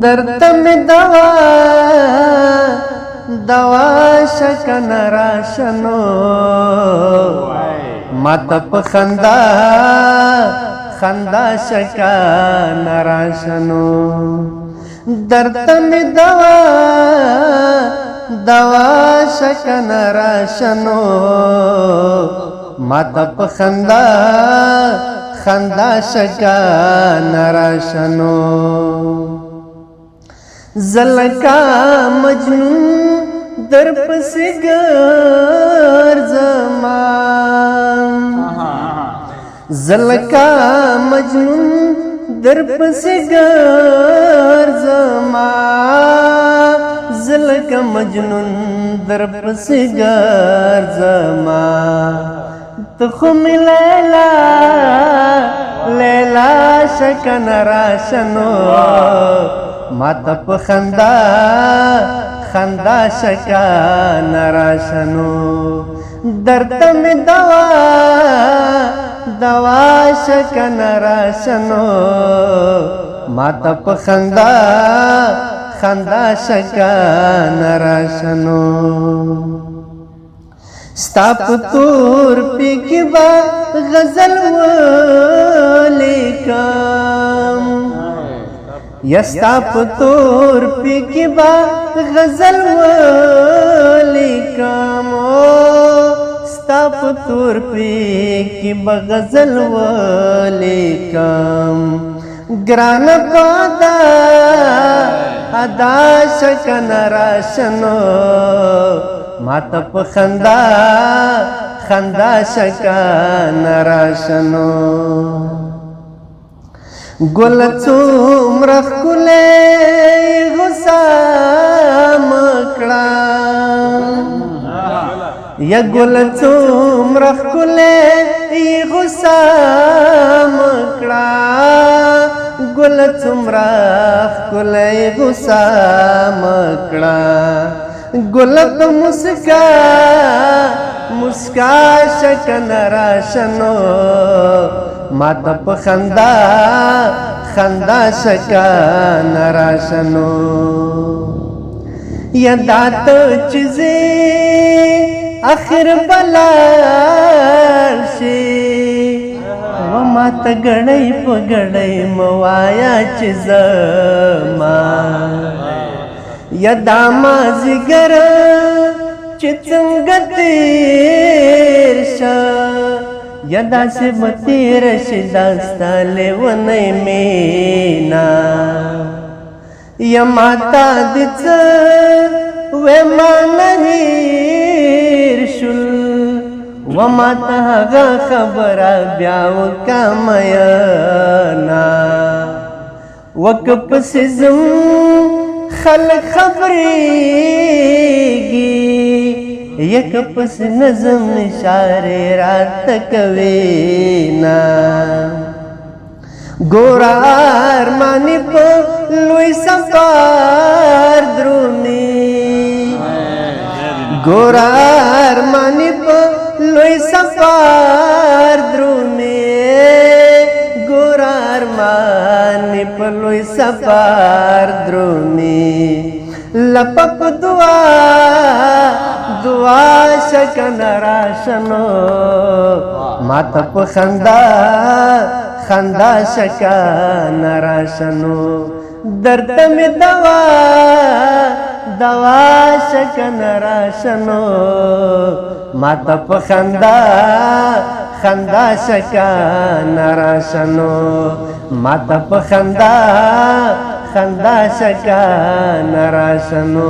درته مې دوا شکه نه راشه نو ماته په خندا شکه نه راشه نو درته مې دوا شکه نه راشه نو ماته په خندا شکه نه راشه نو زلکا مجنون در پسې ګرځما زلکا مجنون در پسې ګرځما زلکا مجنون در پسې ګرځما ته خو مې لیلا شکه نه راشه نو ماته په خندا شکه نه راشه نو درته مې دوا شکه نه راشه نو ماته په خندا شکه نه راشه نو ستا په تور پیکې به غزل ولیکم یا ستا په تور پیکې به غزل ولیکم ستا په تور پیکې به غزل ولیکم ګرانه په ادا شکه نه راشه نو ماته په خندا شکه نه راشه نو ګل څومره ښکلی غوسه مکړه یا ګل څومره ښکلی غوسه مکړه ګل څومره ښکلی غوسه مکړه ګل په مسکا شکه نه راشه نو ماته په خندا شکه نه راشه نو یا داته چې زه اخر بلار شي و ماته ګړی په ګړی مه وایه چې زما یا دا مازدیګر چې څنګه تېر شه یا داسې به تېره شي دا ستا لیونۍ مینا یا ماته دې څه ویما نه هېر شول و ماته هغه خبره بیا وکړه مینا وکه پسې ځم خلق خبرېږي یک پس نظم اشارې راته کوي نا ګوره ارمانې په لوی سفر درومي ګوره ارمانې په لوی سفر درومي ګوره ارمانې په لوی سفر درومي لپپ دعا شکه نه راشه نو ماته په خندا شکه نه راشه نو درته مې دوا شکه نه راشه نو ماته په خندا شکه نه راشه نو ماته په خندا شکه نه راشه نو